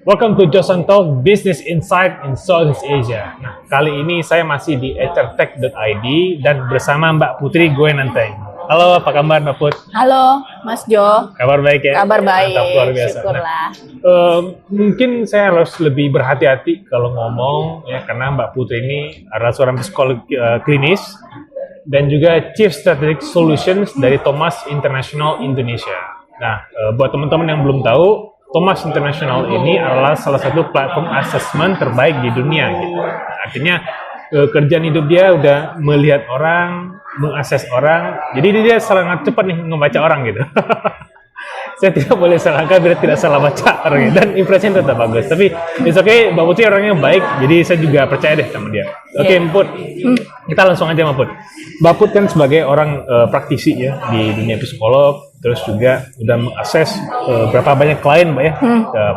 Welcome to Joseon Talk Business Insight in Southeast Asia. Nah, kali ini saya masih di HRtech.id dan bersama Mbak Putri Gwenanteng. Halo, apa kabar Mbak Put? Halo, Mas Jo. Kabar baik ya? Kabar baik. Mantap, luar biasa. Syukurlah. Nah, mungkin saya harus lebih berhati-hati kalau ngomong ya, karena Mbak Putri ini adalah seorang psikolog klinis dan juga Chief Strategic Solutions dari Thomas International Indonesia. Nah, buat teman-teman yang belum tahu, Thomas International ini adalah salah satu platform assessment terbaik di dunia gitu. Artinya kerjaan hidup dia udah melihat orang, mengakses orang, jadi dia sangat cepat nih membaca orang gitu. Saya tidak boleh salahkan biar tidak salah baca orangnya, dan impresinya tetap bagus. Tapi it's okay, Mbak Putri orangnya baik, jadi saya juga percaya deh sama dia. Oke, Mbak Put, kita langsung aja Mbak Put. Mbak Put kan sebagai orang praktisi ya di dunia psikolog, terus juga udah mengakses berapa banyak klien Mbak ya,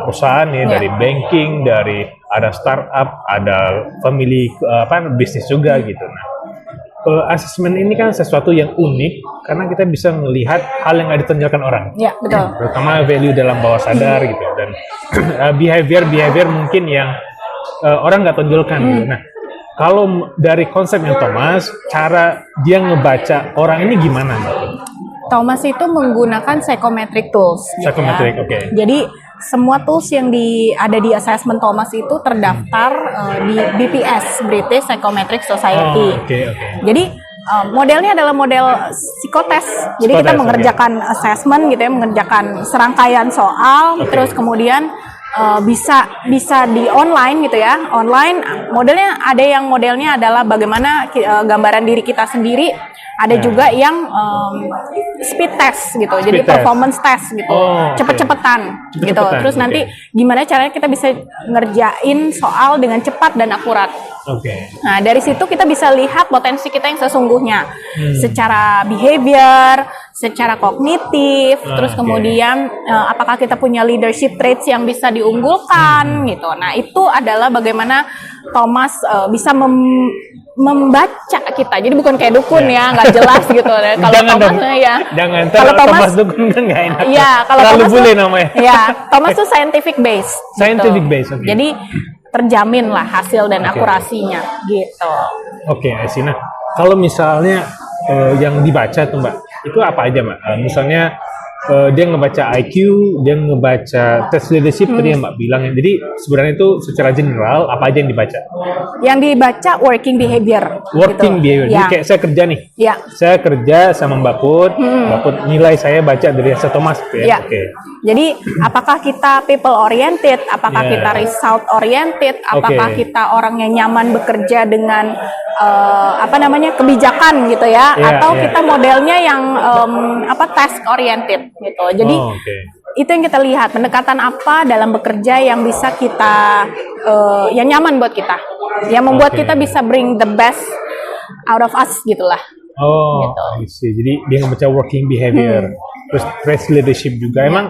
perusahaan ya, dari banking, dari ada startup, ada family bisnis juga gitu. Nah, assessment ini kan sesuatu yang unik karena kita bisa melihat hal yang nggak ditonjolkan orang. Ya, betul. Terutama value dalam bawah sadar gitu, dan behavior mungkin yang orang nggak tonjolkan gitu. Nah, kalau dari konsepnya Thomas, cara dia ngebaca orang ini gimana Mbak? Thomas itu menggunakan psychometric tools. Psychometric, gitu ya. oke. Jadi semua tools yang ada di assessment Thomas itu terdaftar di BPS, British Psychometric Society. Oke. Jadi modelnya adalah model psikotes. Jadi kita mengerjakan assessment gitu ya, mengerjakan serangkaian soal, terus kemudian bisa di online gitu ya. Online modelnya ada yang modelnya adalah bagaimana gambaran diri kita sendiri. Ada juga yang speed test gitu, jadi performance test gitu, cepet-cepetan gitu. Terus nanti gimana caranya kita bisa ngerjain soal dengan cepat dan akurat. Nah, dari situ kita bisa lihat potensi kita yang sesungguhnya, secara behavior, secara kognitif, terus kemudian apakah kita punya leadership traits yang bisa diunggulkan gitu. Nah, itu adalah bagaimana Thomas bisa membaca kita, jadi bukan kayak dukun ya, nggak jelas gitu. Kalau Thomas ya, kalau Thomas dukun kan nggak enak. Iya, kalau Thomas boleh namanya. Ya, Thomas tuh scientific base. Scientific gitu. base, Jadi terjamin lah hasil dan akurasinya gitu. Oke, Nah, kalau misalnya yang dibaca tuh Mbak, itu apa aja Mbak? Misalnya dia ngebaca IQ, dia ngebaca tes leadership tadi yang Mbak bilang. Jadi sebenarnya itu secara general apa aja yang dibaca? Yang dibaca working behavior. Behavior. Jadi kayak saya kerja nih. Ya. Saya kerja sama Mbak Put. Mbak Put nilai saya baca dari hasil Thomas gitu ya. Jadi apakah kita people oriented, apakah kita result oriented, apakah kita orang yang nyaman bekerja dengan kebijakan gitu ya, atau kita modelnya yang task oriented gitu. Jadi itu yang kita lihat, pendekatan apa dalam bekerja yang bisa kita yang nyaman buat kita, yang membuat kita bisa bring the best out of us gitulah. Gitu. Jadi dia ngebaca working behavior, terus traits leadership juga. Emang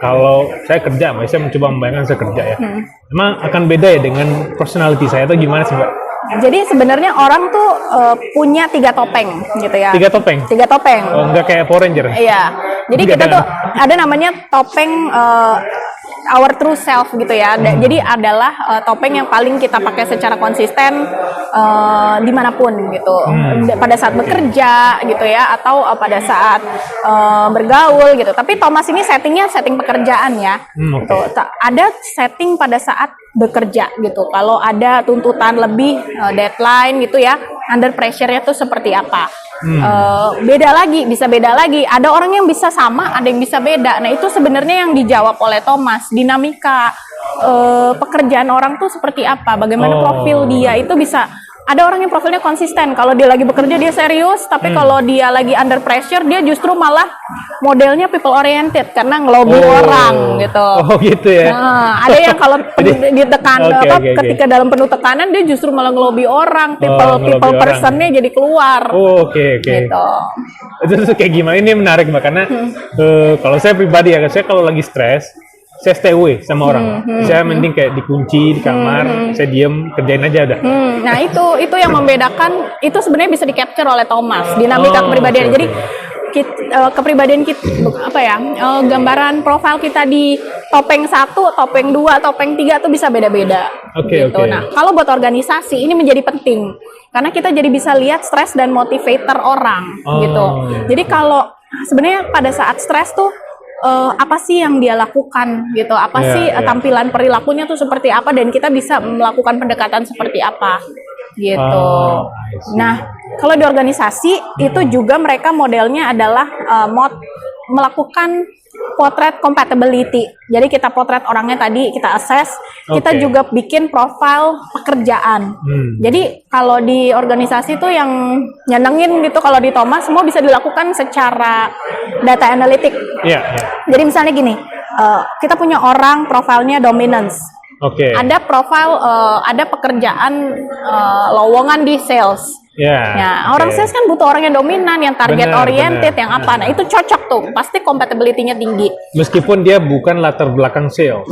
kalau saya kerja, saya mencoba membayangkan saya kerja ya. Emang akan beda ya dengan personality saya atau gimana sih Mbak? Jadi sebenarnya orang tuh punya 3 topeng gitu ya. 3 topeng? 3 topeng. Oh, enggak kayak Power Ranger? Iya. Jadi kita tuh ada namanya topeng our true self gitu ya. Jadi adalah topeng yang paling kita pakai secara konsisten dimanapun gitu. Pada saat bekerja gitu ya, atau pada saat bergaul gitu. Tapi Thomas ini setting pekerjaan ya. Gitu. Ada setting pada saat bekerja gitu. Kalau ada tuntutan lebih, deadline gitu ya, under pressure-nya tuh seperti apa. Bisa beda lagi. Ada orang yang bisa sama, ada yang bisa beda. Nah, itu sebenarnya yang dijawab oleh Thomas. Dinamika pekerjaan orang tuh seperti apa, bagaimana profil dia itu bisa. Ada orang yang profilnya konsisten, kalau dia lagi bekerja dia serius, tapi kalau dia lagi under pressure dia justru malah modelnya people oriented karena ngelobi orang gitu. Oh gitu ya. Nah, ada yang kalau ditekan ketika dalam penuh tekanan dia justru malah ngelobi orang, people personnya jadi keluar. Oke. Gitu. Itu kayak gimana? Ini menarik Mbak, karena kalau saya pribadi ya, saya kalau lagi stres saya stay away sama orang. Saya mending kayak dikunci di kamar, saya diem kerjain aja udah. Nah itu yang membedakan, itu sebenarnya bisa di capture oleh Thomas, dinamika kepribadian. Jadi kepribadian kita apa ya, gambaran profil kita di topeng 1, topeng 2, topeng 3 tuh bisa beda-beda. Gitu. Nah kalau buat organisasi ini menjadi penting karena kita jadi bisa lihat stres dan motivator orang gitu. Jadi kalau sebenarnya pada saat stres tuh apa sih yang dia lakukan gitu, apa sih tampilan perilakunya tuh seperti apa, dan kita bisa melakukan pendekatan seperti apa gitu. Nah kalau di organisasi itu juga mereka modelnya adalah melakukan potret compatibility. Jadi kita potret orangnya tadi, kita assess, kita juga bikin profil pekerjaan. Jadi kalau di organisasi itu yang nyenengin gitu, kalau di Thomas semua bisa dilakukan secara data analytic. Jadi misalnya gini, kita punya orang profilnya dominance. Ada profil, ada pekerjaan lowongan di sales. Orang sales kan butuh orang yang dominan, yang target oriented, yang apa. Nah, itu cocok tuh, pasti compatibility-nya tinggi. Meskipun dia bukan latar belakang sales.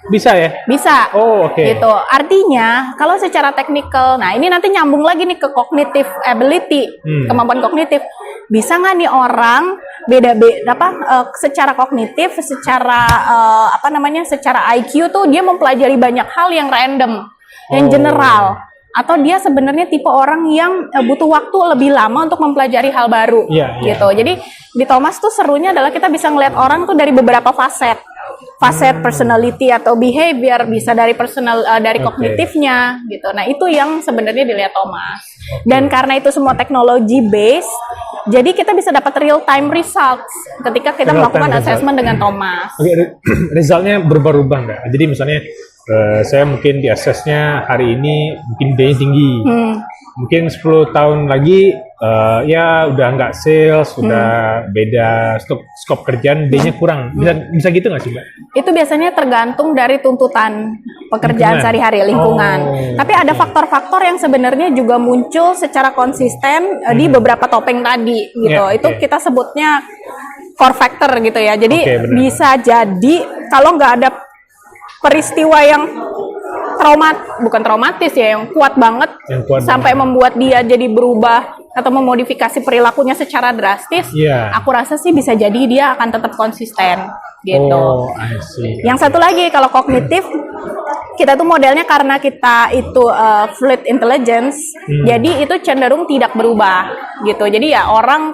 Bisa ya? Bisa. Gitu. Artinya, kalau secara teknikal, nah ini nanti nyambung lagi nih ke cognitive ability, kemampuan kognitif. Bisa nggak nih orang beda-beda secara kognitif, secara secara IQ tuh dia mempelajari banyak hal yang random, yang general. Atau dia sebenarnya tipe orang yang butuh waktu lebih lama untuk mempelajari hal baru, gitu. Jadi di Thomas tuh serunya adalah kita bisa ngeliat orang tuh dari beberapa faset personality atau behavior, bisa dari dari kognitifnya, gitu. Nah itu yang sebenarnya dilihat Thomas. Dan karena itu semua teknologi based, jadi kita bisa dapat real time results ketika kita melakukan assessment dengan Thomas. Resultnya berubah-ubah nggak? Jadi misalnya saya mungkin di assessnya hari ini mungkin D-nya tinggi, mungkin 10 tahun lagi ya udah nggak sales, udah beda skop kerjaan, D-nya kurang, bisa gitu nggak sih Mbak? Itu biasanya tergantung dari tuntutan pekerjaan sehari-hari, lingkungan. Tapi ada faktor-faktor yang sebenarnya juga muncul secara konsisten di beberapa topeng tadi, gitu. Itu kita sebutnya core factor gitu ya. Jadi bisa jadi kalau nggak ada peristiwa yang bukan traumatis ya, yang kuat banget, sampai membuat dia jadi berubah atau memodifikasi perilakunya secara drastis, aku rasa sih bisa jadi dia akan tetap konsisten gitu. Yang satu lagi kalau kognitif, kita tuh modelnya karena kita itu fluid intelligence, jadi itu cenderung tidak berubah gitu. Jadi ya orang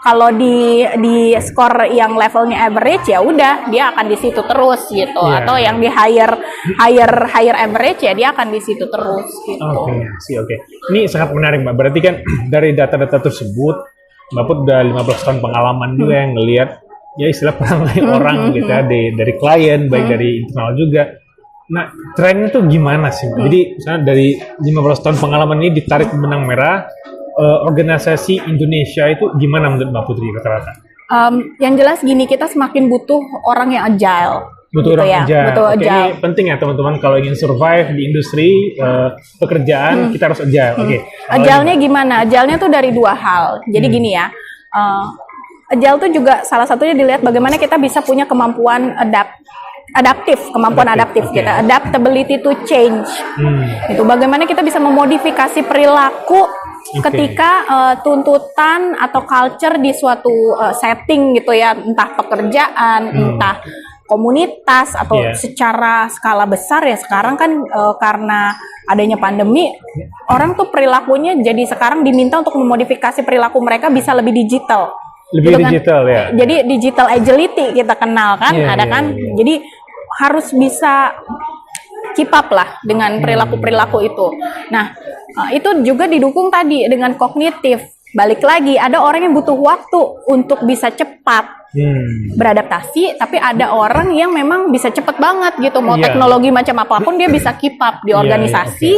kalau di skor yang levelnya average ya udah dia akan di situ terus gitu, atau yang di higher average ya dia akan di situ terus gitu. Ini sangat menarik Mbak. Berarti kan dari data-data tersebut Mbak Put udah 15 tahun pengalaman juga yang ngelihat ya istilah perangai orang gitu ya, dari klien baik dari internal juga. Nah, trennya tuh gimana sih Mbak? Jadi misalnya dari 15 tahun pengalaman ini ditarik ke benang merah, organisasi Indonesia itu gimana menurut Mbak Putri rata-rata? Yang jelas gini, kita semakin butuh orang yang agile. Butuh orang agile. Ini penting ya teman-teman, kalau ingin survive di industri pekerjaan kita harus agile. Agile-nya gimana? Agile-nya tuh dari dua hal. Jadi gini ya, agile tuh juga salah satunya dilihat bagaimana kita bisa punya kemampuan adaptif kita, adaptability to change. Itu bagaimana kita bisa memodifikasi perilaku ketika tuntutan atau culture di suatu setting gitu ya, entah pekerjaan, entah komunitas atau secara skala besar ya. Sekarang kan karena adanya pandemi, orang tuh perilakunya jadi sekarang diminta untuk memodifikasi perilaku mereka bisa lebih digital. Jadi digital agility kita kenal kan, kan. Jadi harus bisa keep up lah dengan perilaku-perilaku itu. Nah, itu juga didukung tadi dengan kognitif. Balik lagi, ada orang yang butuh waktu untuk bisa cepat beradaptasi, tapi ada orang yang memang bisa cepat banget gitu. Mau teknologi macam apapun dia bisa keep up di organisasi.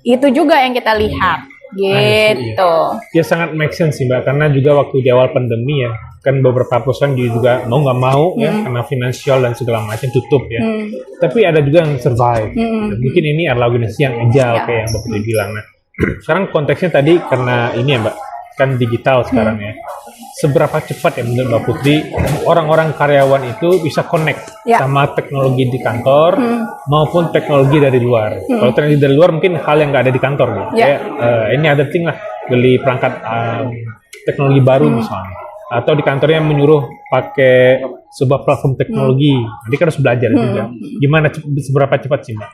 Itu juga yang kita lihat. Gitu. Ya sangat make sense sih Mbak, karena juga waktu di awal pandemi ya, kan beberapa perusahaan juga mau nggak mau ya, karena finansial dan segala macam tutup ya. Tapi ada juga yang survive. Mungkin ini adalah organisasi yang agile kayak yang Mbak Putri bilang. Nah, sekarang konteksnya tadi karena ini ya Mbak, kan digital sekarang ya. seberapa cepat ya menurut Mbak Putri orang-orang karyawan itu bisa connect Ya. sama teknologi di kantor maupun teknologi dari luar. Kalau teknologi dari luar mungkin hal yang nggak ada di kantor gitu. Ya. Kayak, ini ada thing lah, beli perangkat teknologi baru misalnya. Atau di kantornya menyuruh pakai sebuah platform teknologi. Nanti kan harus belajar juga. Gimana seberapa cepat sih Mbak?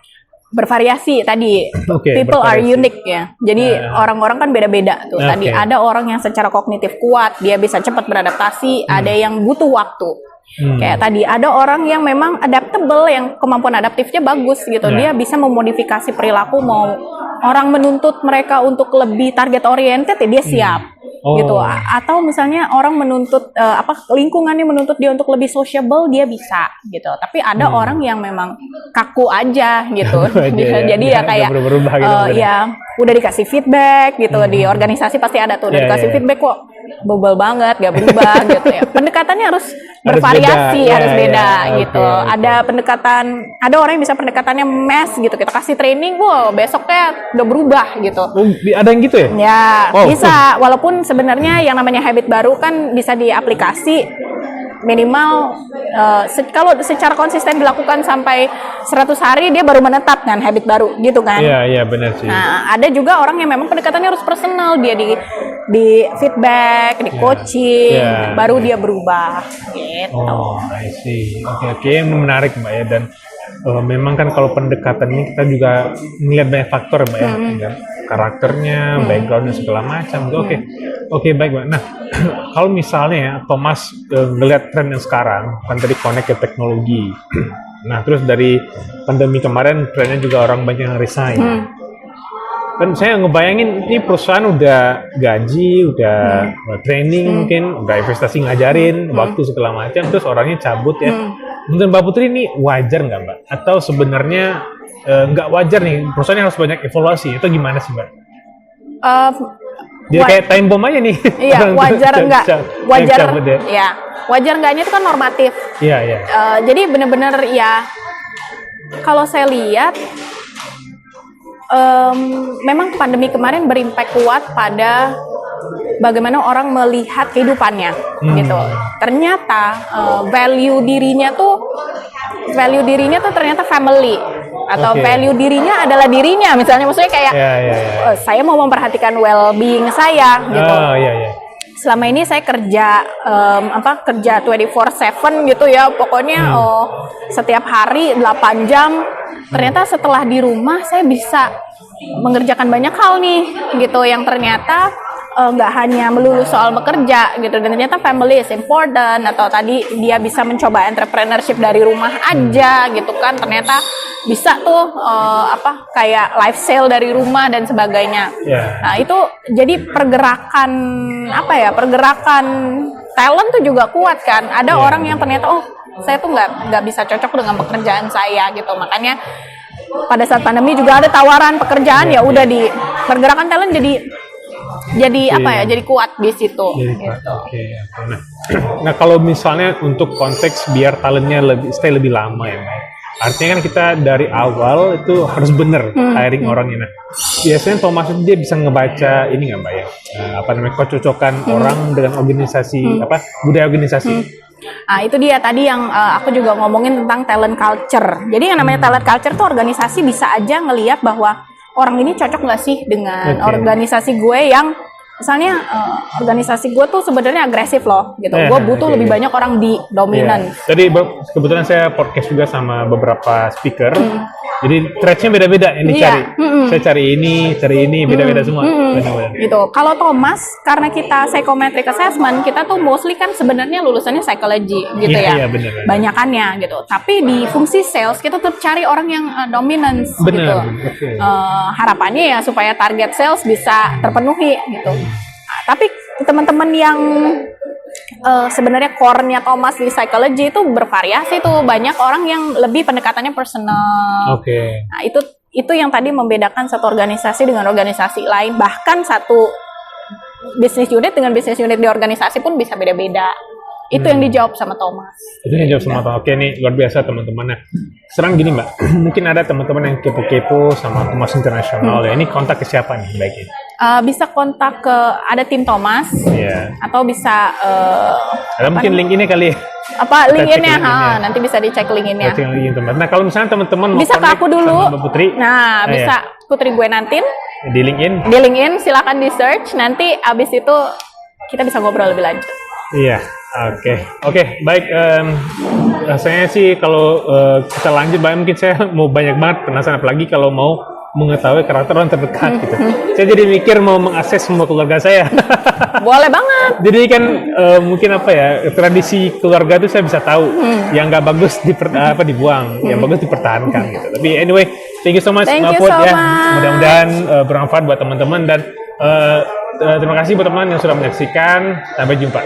Bervariasi tadi. Oke, People are bervariasi. unique ya. Jadi orang-orang kan beda-beda tuh. Tadi Oke. ada orang yang secara kognitif kuat, dia bisa cepat beradaptasi, ada yang butuh waktu. Kayak tadi ada orang yang memang adaptable, yang kemampuan adaptifnya bagus gitu. Ya. Dia bisa memodifikasi perilaku, mau orang menuntut mereka untuk lebih target oriented ya dia siap. Oh. Gitu. Atau misalnya orang menuntut lingkungannya menuntut dia untuk lebih sociable, dia bisa gitu. Tapi ada orang yang memang kaku aja gitu. Aja ya. Jadi ya Nggak kayak berubah gitu maksudnya. ya udah dikasih feedback gitu di organisasi pasti ada tuh udah Ya, dikasih ya. feedback kok bebel banget gak berubah gitu ya. Pendekatannya harus bervariasi, beda. harus Ya, beda ya. gitu. Oke, oke. Ada pendekatan, ada orang yang bisa pendekatannya mass gitu. Kita kasih training, wow besoknya udah berubah gitu. Oh, ada yang gitu ya? Ya, Wow. bisa. Walaupun sebenarnya yang namanya habit baru kan bisa diaplikasi minimal kalau secara konsisten dilakukan sampai 100 hari dia baru menetap kan habit baru gitu kan. Iya, iya benar sih. Nah, ada juga orang yang memang pendekatannya harus personal, dia di feedback, di coaching, Ya. baru dia berubah gitu. Oh, I see. Oke, ini menarik Mbak ya, dan memang kan kalau pendekatan ini kita juga melihat banyak faktor Mbak ya, dan karakternya, backgroundnya segala macam. Oke, baik Mbak. Nah, kalau misalnya ya Thomas ngelihat tren yang sekarang, kan tadi connect ke teknologi. Nah, terus dari pandemi kemarin trennya juga orang banyak yang resign. Kan saya ngebayangin ini perusahaan udah gaji, udah training mungkin, udah investasi ngajarin, waktu segala macam, terus orangnya cabut ya. Menurut Mbak Putri ini wajar nggak Mbak? Atau sebenarnya nggak wajar nih, perusahaan harus banyak evaluasi, itu gimana sih Mbak? Dia kayak time bomb aja nih. Iya, Orang wajar tuh enggak? yang cabut ya. Ya, wajar enggaknya itu kan normatif. Iya, iya. Jadi benar-benar ya, kalau saya lihat memang pandemi kemarin berimpact kuat pada bagaimana orang melihat kehidupannya gitu. Ternyata value dirinya tuh ternyata family atau Oke. value dirinya adalah dirinya, misalnya maksudnya kayak Iya, iya, iya. saya mau memperhatikan well-being saya gitu. Oh, iya, iya. Selama ini saya kerja kerja 24/7 gitu ya. Pokoknya setiap hari 8 jam. Ternyata setelah di rumah saya bisa mengerjakan banyak hal nih gitu yang ternyata nggak hanya melulu soal bekerja gitu, dan ternyata family is important, atau tadi dia bisa mencoba entrepreneurship dari rumah aja gitu kan, ternyata bisa tuh kayak live sale dari rumah dan sebagainya. Yeah. Nah itu jadi pergerakan talent tuh juga kuat kan. Ada Yeah. orang yang ternyata saya tuh nggak bisa cocok dengan pekerjaan saya gitu, makanya pada saat pandemi juga ada tawaran pekerjaan, ya udah di pergerakan talent jadi kuat di situ. Jadi, Gitu. oke. Nah, kalau misalnya untuk konteks biar talentnya stay lebih lama ya, Mbak. Artinya kan kita dari awal itu harus bener hiring orangnya. Nah, biasanya Thomas itu dia bisa ngebaca ini nggak Mbak ya? Kecocokan orang dengan organisasi budaya organisasi. Nah itu dia tadi yang aku juga ngomongin tentang talent culture. Jadi yang namanya talent culture tuh organisasi bisa aja ngelihat bahwa orang ini cocok nggak sih dengan Oke. organisasi gue yang misalnya organisasi gue tuh sebenarnya agresif loh gitu. Gue butuh oke. lebih banyak orang di dominan. Iya. Jadi kebetulan saya podcast juga sama beberapa speaker. Jadi threads-nya beda-beda yang dicari. Iya. Saya cari ini, beda-beda semua. Benar-benar. Gitu. Kalau Thomas, karena kita psychometric assessment, kita tuh mostly kan sebenarnya lulusannya psychology gitu Iya, ya. benar. Banyakannya gitu. Tapi di fungsi sales kita tetap cari orang yang dominance Benar, gitu. oke. Harapannya ya supaya target sales bisa terpenuhi gitu. Nah, tapi teman-teman yang sebenarnya core-nya Thomas di psychology itu bervariasi tuh, banyak orang yang lebih pendekatannya personal. Oke. Nah, itu yang tadi membedakan satu organisasi dengan organisasi lain, bahkan satu bisnis unit dengan bisnis unit di organisasi pun bisa beda-beda. Itu yang dijawab sama Thomas. Itu yang jawab sama Thomas. Oke nih, luar biasa teman-temannya. Sekarang gini Mbak, mungkin ada teman-teman yang kepo-kepo sama Thomas International ya. Ini kontak ke siapa nih baiknya? Bisa kontak ke ada tim Thomas Iya. atau bisa Ada mungkin link ini kali ya. apa Kita cek LinkedIn-nya, LinkedIn-nya. nanti bisa dicek LinkedIn-nya. Kita cek link teman. Nah kalau misalnya teman-teman mau Bisa ke connect aku dulu. sama Mbak Putri, Nah, iya. bisa Putri gue nantin Di LinkedIn. di LinkedIn, silakan di search. Nanti abis itu kita bisa ngobrol lebih lanjut. Iya, oke, baik. Rasanya sih kalau kita lanjut, mungkin saya mau banyak banget penasaran, apalagi kalau mau mengetahui karakter orang terdekat gitu. Saya jadi mikir mau mengakses semua keluarga saya. Boleh banget. Jadi kan mungkin apa ya, tradisi keluarga itu saya bisa tahu yang nggak bagus dibuang, yang bagus dipertahankan gitu. Tapi anyway, thank you so much Thank Mbak you Put so ya. much. Mudah-mudahan bermanfaat buat teman-teman dan terima kasih buat teman-teman yang sudah menyaksikan. Sampai jumpa.